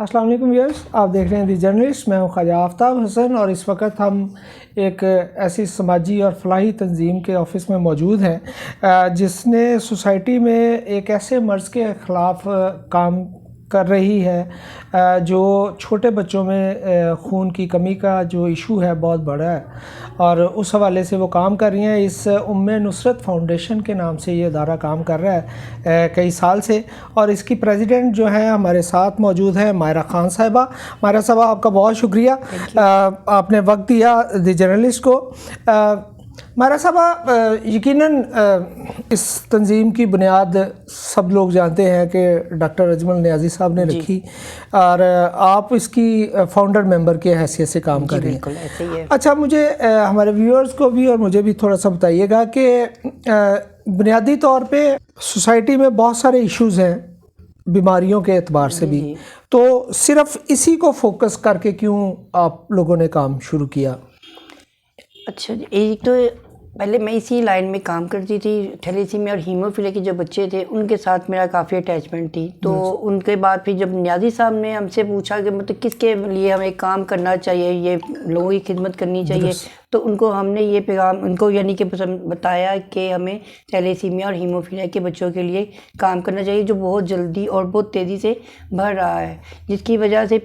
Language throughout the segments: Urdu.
السلام علیکم ویئرس، آپ دیکھ رہے ہیں دی جرنلسٹ. میں ہوں خواجہ آفتاب حسن اور اس وقت ہم ایک ایسی سماجی اور فلاحی تنظیم کے آفس میں موجود ہیں جس نے سوسائٹی میں ایک ایسے مرض کے خلاف کام کر رہی ہے جو چھوٹے بچوں میں خون کی کمی کا جو ایشو ہے بہت بڑا ہے، اور اس حوالے سے وہ کام کر رہی ہیں. اس ام نصرت فاؤنڈیشن کے نام سے یہ ادارہ کام کر رہا ہے کئی سال سے، اور اس کی پریزیڈنٹ جو ہے ہمارے ساتھ موجود ہے ماہرہ خان صاحبہ. ماہرہ صاحبہ، آپ کا بہت شکریہ، آپ نے وقت دیا دی جرنلسٹ کو. ماہرہ صاحبہ، یقیناً اس تنظیم کی بنیاد سب لوگ جانتے ہیں کہ ڈاکٹر اجمل نیازی صاحب نے رکھی، اور آپ اس کی فاؤنڈر ممبر کے حیثیت سے کام کر رہی ہیں. اچھا، مجھے ہمارے ویورز کو بھی اور مجھے بھی تھوڑا سا بتائیے گا کہ بنیادی طور پہ سوسائٹی میں بہت سارے ایشوز ہیں بیماریوں کے اعتبار سے بھی، تو صرف اسی کو فوکس کر کے کیوں آپ لوگوں نے کام شروع کیا؟ اچھا جی، ایک تو پہلے میں اسی لائن میں کام کرتی تھی. تھیلیسیمیا اور ہیموفیلیا کے جو بچے تھے ان کے ساتھ میرا کافی اٹیچمنٹ تھی. تو ان کے بعد پھر جب نیازی صاحب نے ہم سے پوچھا کہ مطلب کس کے لیے ہمیں کام کرنا چاہیے، یہ لوگوں کی خدمت کرنی چاہیے، تو ان کو ہم نے یہ پیغام ان کو یعنی کہ بتایا کہ ہمیں تھیلیسیمیا اور ہیموفیلیا کے بچوں کے لیے کام کرنا چاہیے، جو بہت جلدی اور بہت تیزی سے بڑھ رہا ہے، جس کی وجہ سے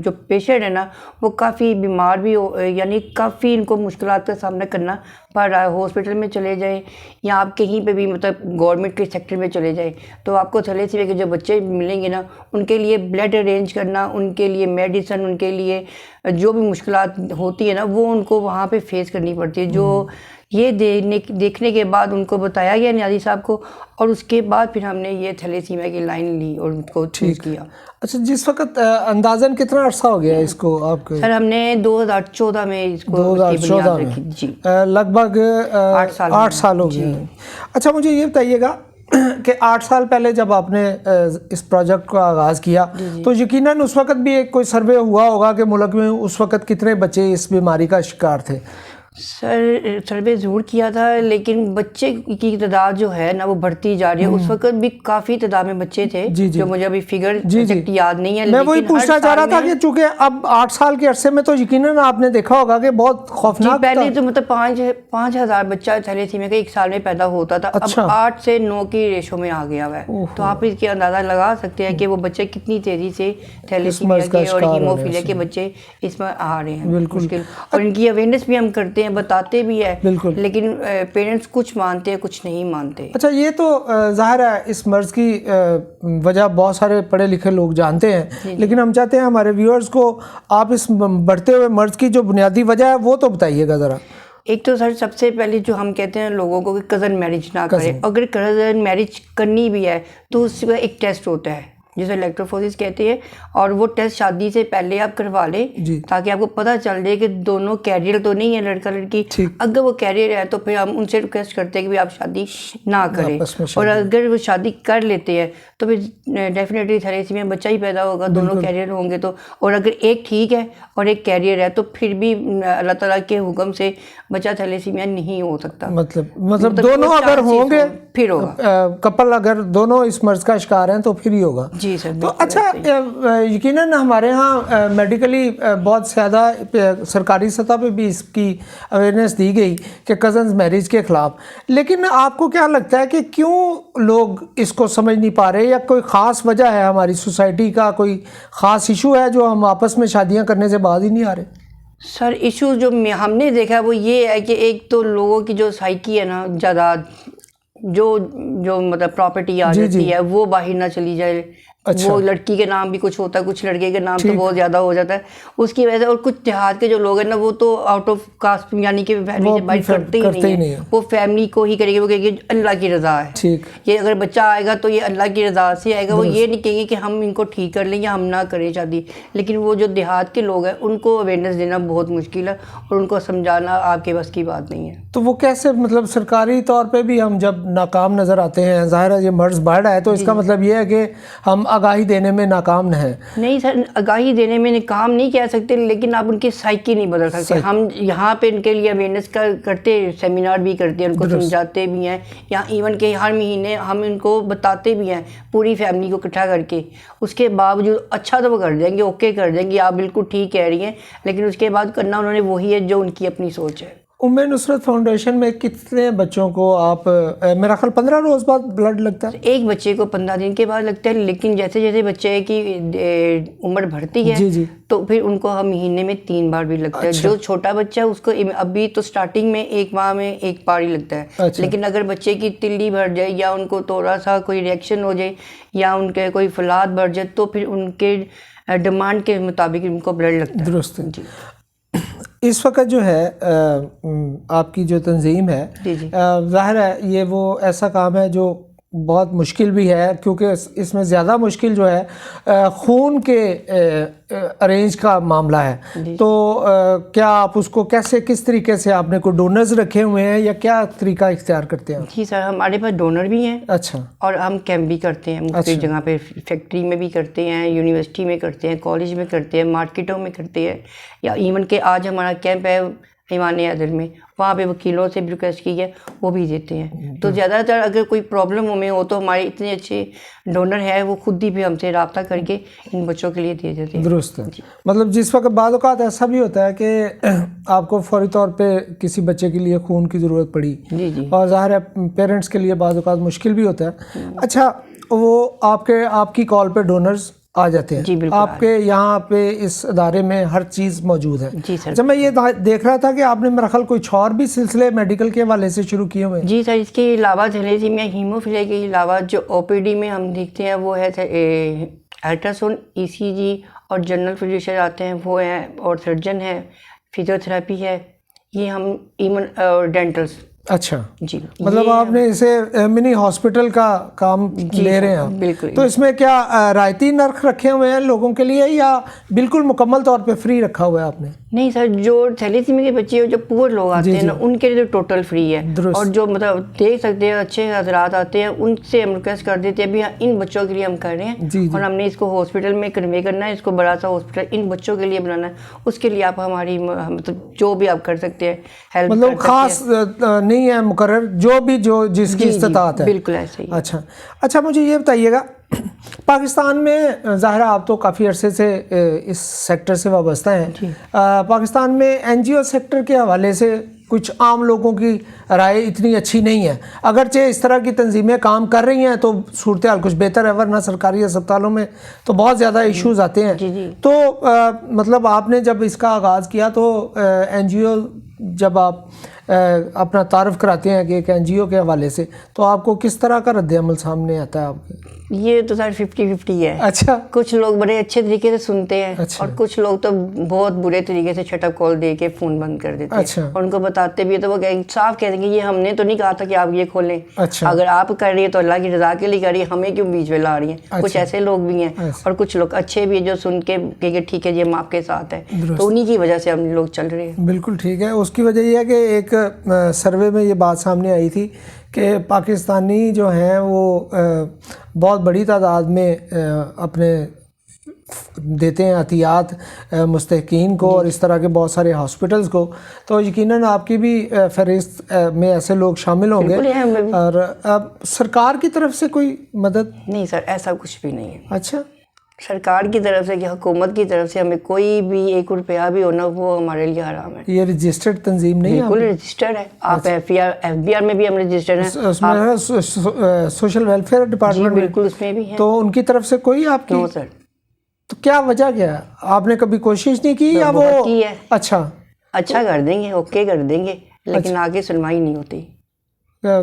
جو پیشنٹ ہے نا وہ کافی بیمار بھی یعنی کافی ان کو مشکلات کا سامنا کرنا پڑ رہا ہے. ہاسپٹل میں چلے جائیں یا آپ کہیں پہ بھی مطلب گورنمنٹ کے سیکٹر میں چلے جائیں تو آپ کو تھیلیسیمیا کے جو بچے ملیں گے نا ان کے لیے بلڈ ارینج کرنا، ان کے لیے میڈیسن، ان کے لیے جو بھی مشکلات ہوتی ہے نا وہ ان کو وہاں پہ فیس کرنی پڑتی ہے. جو یہ دیکھنے کے بعد ان کو بتایا گیا نیازی صاحب کو، اور اس کے بعد پھر ہم نے یہ تھیلیسیمیا کی لائن لی اور ان کو چوز کیا. اچھا، جس وقت اندازاً کتنا عرصہ ہو گیا اس کو آپ کو؟ سر ہم نے 2014 میں اس کو 2014 میں جی لگ بھگ 8 سال ہو گئے. اچھا، مجھے یہ بتائیے گا کہ 8 سال پہلے جب آپ نے اس پروجیکٹ کا آغاز کیا تو یقیناً اس وقت بھی ایک کوئی سروے ہوا ہوگا کہ ملک میں اس وقت کتنے بچے اس بیماری کا شکار تھے؟ سر سروے ضرور کیا تھا، لیکن بچے کی تعداد جو ہے نا وہ بڑھتی جا رہی ہے. اس وقت بھی کافی تعداد میں بچے تھے جو مجھے ابھی فگر ایگزیکٹ یاد نہیں ہے. میں وہی پوچھنا چاہ رہا تھا کہ چونکہ اب 8 سال کے عرصے میں تو یقیناً آپ نے دیکھا ہوگا کہ بہت خوفناک. پہلے تو مطلب 5,000 بچہ تھیلیسیمیا کا ایک سال میں پیدا ہوتا تھا، اب 8 سے 9 کی ریشو میں آ گیا ہوا ہے. تو آپ اس کے اندازہ لگا سکتے ہیں کہ وہ بچے کتنی تیزی سے تھیلیسیمیا کے اور ہیموفیلیا کے بچے اس میں آ رہے ہیں. مشکل، اور ان کی اویئرنیس بھی ہم کرتے ہیں، بتاتے بھی ہے، لیکن پیرنٹس کچھ مانتے ہیں کچھ نہیں مانتے. اچھا، یہ تو ظاہر ہے اس مرض کی وجہ بہت سارے پڑھے لکھے لوگ جانتے ہیں، لیکن ہم چاہتے ہیں ہمارے ویورز کو آپ اس بڑھتے ہوئے مرض کی جو بنیادی وجہ ہے وہ تو بتائیے گا ذرا. ایک تو سر سب سے پہلے جو ہم کہتے ہیں لوگوں کو کہ کزن میرج نہ کریں. اگر کزن میرج کرنی بھی ہے تو اس کا ایک ٹیسٹ ہوتا ہے جسے الیکٹروفورسس کہتے ہیں، اور وہ ٹیسٹ شادی سے پہلے آپ کروا لیں تاکہ آپ کو پتہ چل جائے کہ دونوں کیریئر تو نہیں ہے لڑکا لڑکی. اگر وہ کیریئر ہے تو پھر ہم ان سے ریکویسٹ کرتے ہیں کہ آپ شادی نہ کریں، اور اگر وہ شادی کر لیتے ہیں تو پھر ڈیفینیٹلی تھیلیسیمیا بچہ ہی پیدا ہوگا، دونوں کیریئر ہوں گے تو. اور اگر ایک ٹھیک ہے اور ایک کیریئر ہے تو پھر بھی اللہ تعالیٰ کے حکم سے بچہ تھیلیسیمیا نہیں ہو سکتا. مطلب دونوں اگر ہوں گے پھر ہوگا، کپل اگر دونوں اس مرض کا شکار ہیں تو پھر ہی ہوگا. جی سر. تو اچھا، یقیناً ہمارے ہاں میڈیکلی بہت زیادہ سرکاری سطح پہ بھی اس کی اویئرنیس دی گئی کہ کزنز میرج کے خلاف، لیکن آپ کو کیا لگتا ہے کہ کیوں لوگ اس کو سمجھ نہیں پا رہے، یا کوئی خاص وجہ ہے ہماری سوسائٹی کا، کوئی خاص ایشو ہے جو ہم آپس میں شادیاں کرنے سے باز ہی نہیں آ رہے؟ سر ایشو جو ہم نے دیکھا وہ یہ ہے کہ ایک تو لوگوں کی جو سائیکی ہے نا، جائیداد جو مطلب پراپرٹی آ جاتی ہے وہ باہر نہ چلی جائے. وہ لڑکی کے نام بھی کچھ ہوتا ہے، کچھ لڑکے کے نام تو بہت زیادہ ہو جاتا ہے اس کی وجہ سے. اور کچھ دیہات کے جو لوگ ہیں نا وہ تو آؤٹ آف کاسٹ یعنی کہ فیملی سے بائٹ کرتے ہی نہیں ہیں، وہ فیملی کو ہی کریں گے، وہ کہیں گے اللہ کی رضا ہے. یہ اگر بچہ آئے گا تو یہ اللہ کی رضا سے آئے گا، وہ یہ نہیں کہیں گے کہ ہم ان کو ٹھیک کر لیں یا ہم نہ کریں شادی. لیکن وہ جو دیہات کے لوگ ہیں ان کو اویئرنیس دینا بہت مشکل ہے اور ان کو سمجھانا آپ کے بس کی بات نہیں ہے. تو وہ کیسے، مطلب سرکاری طور پہ بھی ہم جب ناکام نظر آتے ہیں، ظاہر ہے یہ مرض بڑھ رہا ہے تو اس کا مطلب یہ ہے کہ ہم آگاہی دینے میں ناکام نہ ہیں؟ نہیں سر، آگاہی دینے میں کام نہیں کہہ سکتے، لیکن آپ ان کی سائیکی نہیں بدل سکتے. ہم یہاں پہ ان کے لیے اویئرنیس کرتے، سیمینار بھی کرتے ہیں، ان کو سمجھاتے بھی ہیں، یا ایون کہ ہر مہینے ہم ان کو بتاتے بھی ہیں پوری فیملی کو اکٹھا کر کے. اس کے باوجود اچھا تو وہ کر دیں گے، اوکے کر دیں گے، آپ بالکل ٹھیک کہہ رہی ہیں، لیکن اس کے بعد کرنا انہوں نے وہی ہے جو ان کی اپنی سوچ ہے. نصرت فاؤنڈیشن میں کتنے بچوں کو آپ، میرا خیال 15 روز بعد بلڈ لگتا ہے؟ ایک بچے کو 15 دن کے بعد لگتا ہے، لیکن جیسے جیسے بچے کی عمر بڑھتی ہے جی تو پھر ان کو ہم مہینے میں 3 بار بھی لگتا ہے. جو چھوٹا بچہ ہے اس کو ابھی تو سٹارٹنگ میں 1 ماہ میں 1 بار ہی لگتا ہے. لیکن اگر بچے کی تلی بڑھ جائے یا ان کو تھوڑا سا کوئی ریئیکشن ہو جائے یا ان کے کوئی فلاد بڑھ جائے تو پھر ان کے ڈیمانڈ کے مطابق ان کو بلڈ لگتا ہے. درست. اس وقت جو ہے آپ کی جو تنظیم ہے، ظاہر ہے یہ وہ ایسا کام ہے جو بہت مشکل بھی ہے، کیونکہ اس میں زیادہ مشکل جو ہے خون کے ارینج کا معاملہ ہے. تو کیا آپ اس کو کس طریقے سے، آپ نے کوئی ڈونرز رکھے ہوئے ہیں یا کیا طریقہ اختیار کرتے ہیں؟ جی سر، ہمارے پاس ڈونر بھی ہیں. اچھا. اور ہم کیمپ بھی کرتے ہیں مختلف جگہ پہ، فیکٹری میں بھی کرتے ہیں، یونیورسٹی میں کرتے ہیں، کالج میں کرتے ہیں، مارکیٹوں میں کرتے ہیں، یا ایون کہ آج ہمارا کیمپ ہے ایوان عدل میں، وہاں پہ وکیلوں سے بھی ریکویسٹ کی ہے، وہ بھی دیتے ہیں. تو زیادہ تر اگر کوئی پرابلم ہمیں ہو تو ہمارے اتنے اچھے ڈونر ہیں، وہ خود ہی بھی ہم سے رابطہ کر کے ان بچوں کے لیے دے دیتے ہیں. درست ہے. مطلب جس وقت بعض اوقات ایسا بھی ہوتا ہے کہ آپ کو فوری طور پہ کسی بچے کے لیے خون کی ضرورت پڑی، اور ظاہر ہے پیرنٹس کے لیے بعض اوقات مشکل بھی ہوتا ہے. اچھا، وہ آپ کی کال پہ ڈونرز آ جاتے ہیں؟ جی بالکل. آپ کے یہاں پہ اس ادارے میں ہر چیز موجود ہے؟ جی سر. جب میں یہ دیکھ رہا تھا کہ آپ نے میرا خیال کچھ اور بھی سلسلے میڈیکل کے حوالے سے شروع کیے ہوئے ہیں. جی سر، اس کے علاوہ تھیلیسیمیا ہیموفیلیا کے علاوہ جو او پی ڈی میں ہم دیکھتے ہیں وہ ہے الٹراساؤنڈ، ای سی جی، اور جنرل فزیشین آتے ہیں وہ ہیں، اور سرجن ہے، فزیو تھراپی ہے، یہ ہم ایون ڈینٹلس. اچھا. جی مطلب آپ نے اسے منی ہاسپٹل کا کام لے رہے ہیں؟ بالکل. تو اس میں کیا رعایتی نرخ رکھے ہوئے ہیں لوگوں کے لیے یا بالکل مکمل طور پہ فری رکھا ہوا ہے آپ نے؟ نہیں سر، جو تھیلیسیمیا کے بچے جو پور لوگ آتے ہیں نا ان کے لیے تو ٹوٹل فری ہے. اور جو مطلب دیکھ سکتے ہیں اچھے حضرات آتے ہیں ان سے ہم ریکویسٹ کر دیتے ہیں ابھی ان بچوں کے لیے ہم کر رہے ہیں، اور ہم نے اس کو ہاسپٹل میں کنوے کرنا ہے، اس کو بڑا سا ہاسپٹل ان بچوں کے لیے بنانا ہے. اس کے لیے آپ ہماری مطلب جو بھی آپ کر سکتے ہیں ہیلپ، مطلب خاص نہیں ہے مقرر، جو جس کی استطاعت ہے. بالکل ایسے ہی. اچھا مجھے یہ بتائیے گا، پاکستان میں ظاہر آپ تو کافی عرصے سے اس سیکٹر سے وابستہ ہیں، پاکستان میں این جی او سیکٹر کے حوالے سے کچھ عام لوگوں کی رائے اتنی اچھی نہیں ہے. اگرچہ اس طرح کی تنظیمیں کام کر رہی ہیں تو صورتحال کچھ بہتر ہے، ورنہ سرکاری اسپتالوں میں تو بہت زیادہ ایشوز آتے ہیں. تو مطلب آپ نے جب اس کا آغاز کیا تو این جی او، جب آپ اپنا تعارف کراتے ہیں کہ ایک این جی او کے حوالے سے، تو آپ کو کس طرح کا رد عمل سامنے آتا ہے آپ کے؟ یہ تو سر 50-50 ہے. اچھا. کچھ لوگ بڑے اچھے طریقے سے سنتے ہیں، اور کچھ لوگ تو بہت برے طریقے سے چھٹ اپ کال دے کے فون بند کر دیتے ہیں، اور ان کو بتاتے بھی ہے تو وہ صاف کہہ دیں گے یہ ہم نے تو نہیں کہا تھا کہ آپ یہ کھولیں، اگر آپ کر رہی ہے تو اللہ کی رضا کے لیے کر رہی ہے، ہمیں کیوں بیچ میں لا رہی ہیں. کچھ ایسے لوگ بھی ہیں، اور کچھ لوگ اچھے بھی ہیں جو سن کے کہ ٹھیک ہے جی ہم آپ کے ساتھ ہیں، تو انہی کی وجہ سے ہم لوگ چل رہے ہیں. بالکل ٹھیک ہے. اس کی وجہ یہ ہے کہ ایک سروے میں یہ بات سامنے آئی تھی کہ پاکستانی جو ہیں وہ بہت بڑی تعداد میں اپنے دیتے ہیں عطیات مستحقین کو اور اس طرح کے بہت سارے ہاسپٹلز کو، تو یقیناً آپ کی بھی فہرست میں ایسے لوگ شامل ہوں گے. اور سرکار کی طرف سے کوئی مدد؟ نہیں سر، ایسا کچھ بھی نہیں ہے. اچھا. سرکار کی طرف سے کہ حکومت کی طرف سے ہمیں کوئی بھی 1 روپیہ بھی ہونا وہ ہمارے لیے حرام ہے. یہ رجسٹرڈ تنظیم نہیں ہے؟ بالکل رجسٹرڈ ہے. آپ ایف بی آر میں بھی ہم رجسٹرڈ ہیں. اس میں سوشل ویلفیئر ڈپارٹمنٹ؟ بالکل اس میں بھی ہیں. تو ان کی طرف سے کوئی آپ کی؟ نو سر. تو کیا وجہ کیا ہے؟ آپ نے کبھی کوشش نہیں کی یا وہ؟ کی ہے. اچھا کر دیں گے، اوکے کر دیں گے، لیکن آگے سنوائی نہیں ہوتی.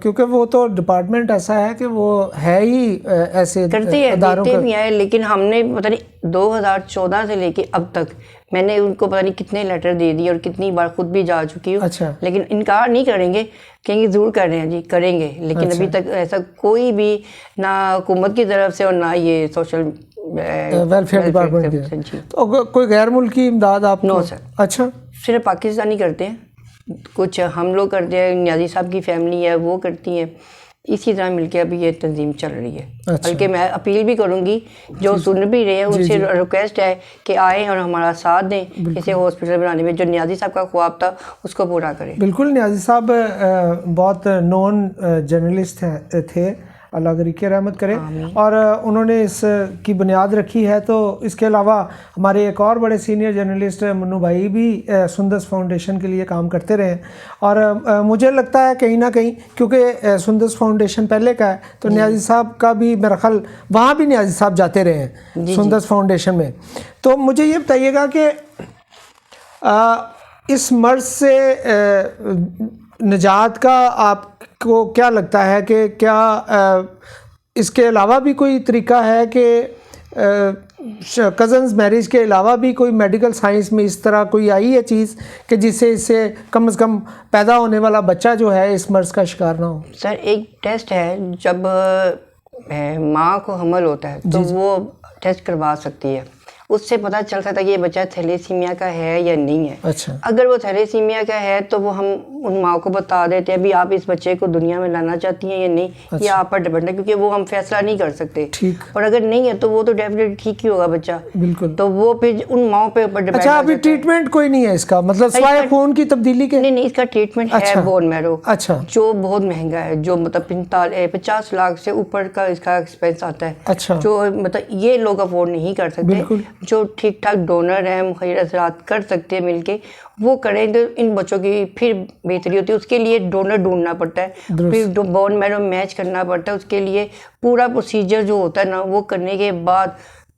کیونکہ وہ تو ڈپارٹمنٹ ایسا ہے کہ وہ ہے ہی ایسے کرتے ہیں، دیتے بھی ہیں، لیکن ہم نے پتہ نہیں 2014 سے لے کے اب تک میں نے ان کو پتہ نہیں کتنے لیٹر دے دیے اور کتنی بار خود بھی جا چکی ہوں. لیکن انکار نہیں کریں گے، کہیں گے ضرور کر رہے ہیں جی، کریں گے، لیکن ابھی تک ایسا کوئی بھی نہ حکومت کی طرف سے اور نہ یہ سوشل ویلفیئر ڈپارٹمنٹ کی. تو کوئی غیر ملکی امداد آپ؟ نو سر. اچھا. صرف پاکستانی کرتے ہیں، کچھ ہم لوگ کرتے ہیں، نیازی صاحب کی فیملی ہے وہ کرتی ہیں، اسی طرح مل کے ابھی یہ تنظیم چل رہی ہے. بلکہ میں اپیل بھی کروں گی جو سن بھی رہے ہیں ان سے ریکویسٹ ہے کہ آئیں اور ہمارا ساتھ دیں اسے ہاسپٹل بنانے میں. جو نیازی صاحب کا خواب تھا اس کو پورا کریں. بالکل. نیازی صاحب بہت نون جرنلسٹ تھے, اللہ گری کی رحمت کرے, اور انہوں نے اس کی بنیاد رکھی ہے. تو اس کے علاوہ ہمارے ایک اور بڑے سینئر جرنلسٹ منو بھائی بھی سندس فاؤنڈیشن کے لیے کام کرتے رہے ہیں. اور مجھے لگتا ہے کہیں نہ کہیں کیونکہ سندس فاؤنڈیشن پہلے کا ہے تو نیازی صاحب کا بھی میرا خیال وہاں بھی نیازی صاحب جاتے رہے ہیں سندس فاؤنڈیشن میں. تو مجھے یہ بتائیے گا کہ اس مرض سے نجات کا آپ کو کیا لگتا ہے کہ کیا اس کے علاوہ بھی کوئی طریقہ ہے کہ کزنز میرج کے علاوہ بھی کوئی میڈیکل سائنس میں اس طرح کوئی آئی ہے چیز کہ جس سے اس سے کم از کم پیدا ہونے والا بچہ جو ہے اس مرض کا شکار نہ ہو؟ سر ایک ٹیسٹ ہے جب ماں کو حمل ہوتا ہے تو وہ ٹیسٹ کروا سکتی ہے, اس سے پتہ چل سکتا ہے کہ یہ بچہ تھیلیسیمیا کا ہے یا نہیں ہے. اچھا. اگر وہ تھیلیسیمیا کا ہے تو وہ ہم ان ماں کو بتا دیتے ہیں بھی آپ اس بچے کو دنیا میں لانا چاہتی ہیں یا نہیں, یہ آپ پر ڈپینڈ ہے کیونکہ وہ ہم فیصلہ نہیں کر سکتے. ٹھیک. اور اگر نہیں ہے تو وہ تو ڈیفینیٹلی ٹھیک ہی ہوگا بچہ. بالکل. تو وہ پھر ان ماؤں پہ اوپر ڈپینڈ. اچھا, ابھی ٹریٹمنٹ کوئی نہیں ہے اس کا, مطلب سوائے خون کی تبدیلی کے؟ نہیں, اس کا ٹریٹمنٹ ہے بون میرو. اچھا. جو بہت مہنگا ہے, جو مطلب 50 لاکھ سے اوپر کا اس کا ایکسپینس آتا ہے. اچھا. جو مطلب یہ لوگ افورڈ نہیں کر سکتے. جو ٹھیک ٹھاک ڈونر ہیں, مخیر اثرات کر سکتے ہیں مل کے, وہ کریں تو ان بچوں کی پھر بہتری ہوتی ہے. اس کے لیے ڈونر ڈھونڈنا پڑتا ہے, پھر بون میرو میچ کرنا پڑتا ہے. اس کے لیے پورا پروسیجر جو ہوتا ہے نا, وہ کرنے کے بعد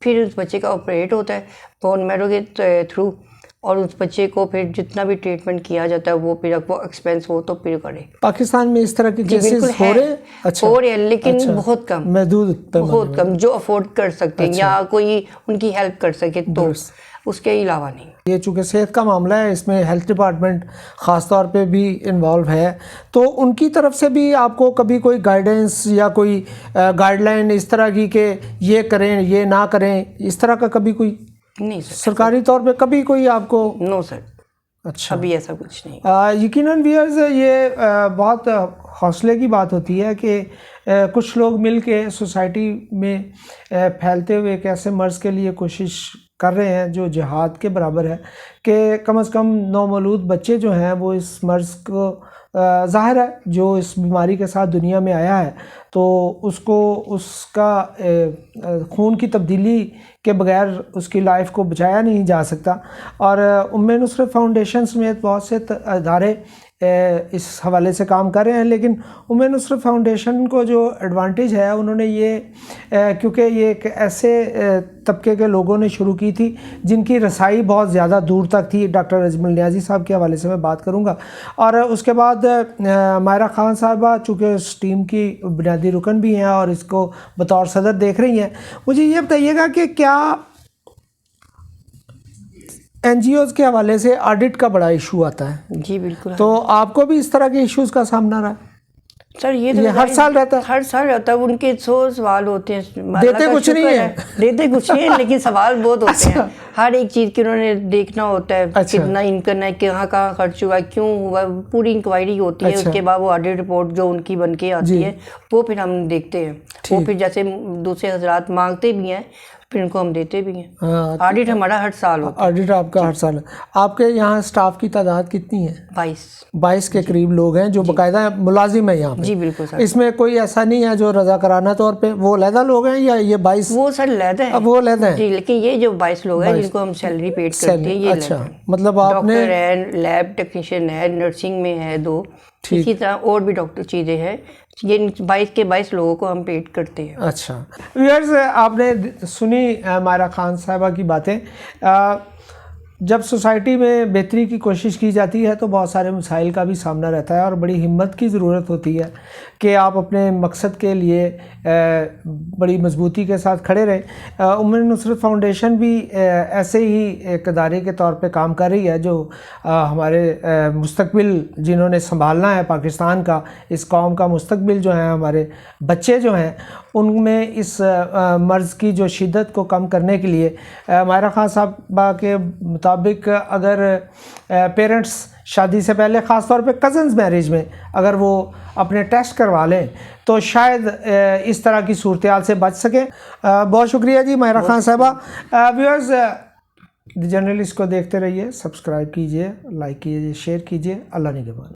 پھر اس بچے کا آپریٹ ہوتا ہے بون میرو کے تھرو, اور اس بچے کو پھر جتنا بھی ٹریٹمنٹ کیا جاتا ہے وہ پھر وہ ایکسپینس ہو تو پھر کرے. پاکستان میں اس طرح کے کیسز ہو رہے ہیں؟ اچھا. ہو رہے ہیں لیکن بہت کم, محدود, بہت کم, جو افورڈ کر سکتے ہیں یا کوئی ان کی ہیلپ کر سکے تو, اس کے علاوہ نہیں. یہ چونکہ صحت کا معاملہ ہے, اس میں ہیلتھ ڈپارٹمنٹ خاص طور پہ بھی انوالو ہے, تو ان کی طرف سے بھی آپ کو کبھی کوئی گائیڈنس یا کوئی گائیڈ لائن اس طرح کی کہ یہ کریں یہ نہ کریں, اس طرح کا کبھی کوئی نہیں سر, سرکاری طور پہ کبھی کوئی آپ کو؟ نو سر. اچھا. ابھی ایسا کچھ نہیں. یقیناً ویئرز, یہ بہت حوصلے کی بات ہوتی ہے کہ کچھ لوگ مل کے سوسائٹی میں پھیلتے ہوئے ایک ایسے مرض کے لیے کوشش کر رہے ہیں جو جہاد کے برابر ہے کہ کم از کم نومولود بچے جو ہیں وہ اس مرض کو, ظاہر ہے جو اس بیماری کے ساتھ دنیا میں آیا ہے تو اس کو اس کا خون کی تبدیلی کے بغیر اس کی لائف کو بچایا نہیں جا سکتا. اور ام نصرت فاؤنڈیشن سمیت بہت سے ادارے اس حوالے سے کام کر رہے ہیں, لیکن ام نصرت فاؤنڈیشن کو جو ایڈوانٹیج ہے انہوں نے یہ, کیونکہ یہ ایک ایسے طبقے کے لوگوں نے شروع کی تھی جن کی رسائی بہت زیادہ دور تک تھی. ڈاکٹر اجمل نیازی صاحب کے حوالے سے میں بات کروں گا, اور اس کے بعد ماہرہ خان صاحبہ چونکہ اس ٹیم کی بنیادی رکن بھی ہیں اور اس کو بطور صدر دیکھ رہی ہیں. مجھے یہ بتائیے گا کہ کیا این جی اوز کے حوالے سے آڈٹ کا بڑا ایشو آتا ہے؟ جی بالکل. تو آپ کو بھی اس طرح کے ایشوز کا سامنا رہا ہے؟ سر یہ ہر سال رہتا ہے؟ ہر سال رہتا ہے. ان کے 100 سوال ہوتے ہیں. دیتے کچھ نہیں ہے, دیتے کچھ نہیں ہے لیکن سوال بہت ہوتے ہیں. ہر ایک چیز کی انہوں نے دیکھنا ہوتا ہے, کتنا انکم ہے, کہاں کہاں خرچ ہوا, کیوں ہوا, پوری انکوائری ہوتی ہے. اس کے بعد وہ آڈٹ رپورٹ جو ان کی بن کے آتی ہے وہ پھر ہم دیکھتے ہیں. وہ پھر جیسے دوسرے حضرات مانگتے بھی ہیں پھر ان کو ہم دیتے بھی ہیں. آڈٹ ہمارا ہر سال ہوتا ہے. آڈٹ آپ کا ہر سال ہے. آپ کے یہاں سٹاف کی تعداد کتنی ہے؟ 22 کے قریب لوگ ہیں جو باقاعدہ ملازم ہیں یہاں پہ. جی بالکل سر. اس میں کوئی ایسا نہیں ہے جو رضاکارانہ طور پہ وہ علیحدہ لوگ ہیں یا یہ 22؟ وہ سر علیحدہ ہیں. وہ علیحدہ ہیں. جی لیکن یہ جو 22 لوگ ہیں جن کو ہم سیلری پیڈ کرتے ہیں یہ اچھا, مطلب آپ نے ڈاکٹر ہے, لیب ٹیکنیشین ہے, نرسنگ میں ہے 2, اسی طرح اور بھی ڈاکٹر چیزیں ہیں. یہ 22 کے 22 لوگوں کو ہم پیڈ کرتے ہیں. اچھا ویئرز, آپ نے سنی ماہرہ خان صاحبہ کی باتیں. جب سوسائٹی میں بہتری کی کوشش کی جاتی ہے تو بہت سارے مسائل کا بھی سامنا رہتا ہے اور بڑی ہمت کی ضرورت ہوتی ہے کہ آپ اپنے مقصد کے لیے بڑی مضبوطی کے ساتھ کھڑے رہیں. ام نصرت فاؤنڈیشن بھی ایسے ہی ایک ادارے کے طور پہ کام کر رہی ہے جو ہمارے مستقبل جنہوں نے سنبھالنا ہے پاکستان کا, اس قوم کا مستقبل جو ہے, ہمارے بچے جو ہیں, ان میں اس مرض کی جو شدت کو کم کرنے کے لیے ماہرہ خان صاحبہ کے مطابق اگر پیرنٹس شادی سے پہلے، خاص طور پہ کزنز میرج میں اگر وہ اپنے ٹیسٹ کروا لیں تو شاید اس طرح کی صورتحال سے بچ سکیں۔ بہت شکریہ جی ماہرہ خان صاحبہ۔ ویورز، دی جرنلسٹ کو دیکھتے رہیے، سبسکرائب کیجئے، لائک کیجئے، شیئر کیجئے۔ اللہ نگہبان۔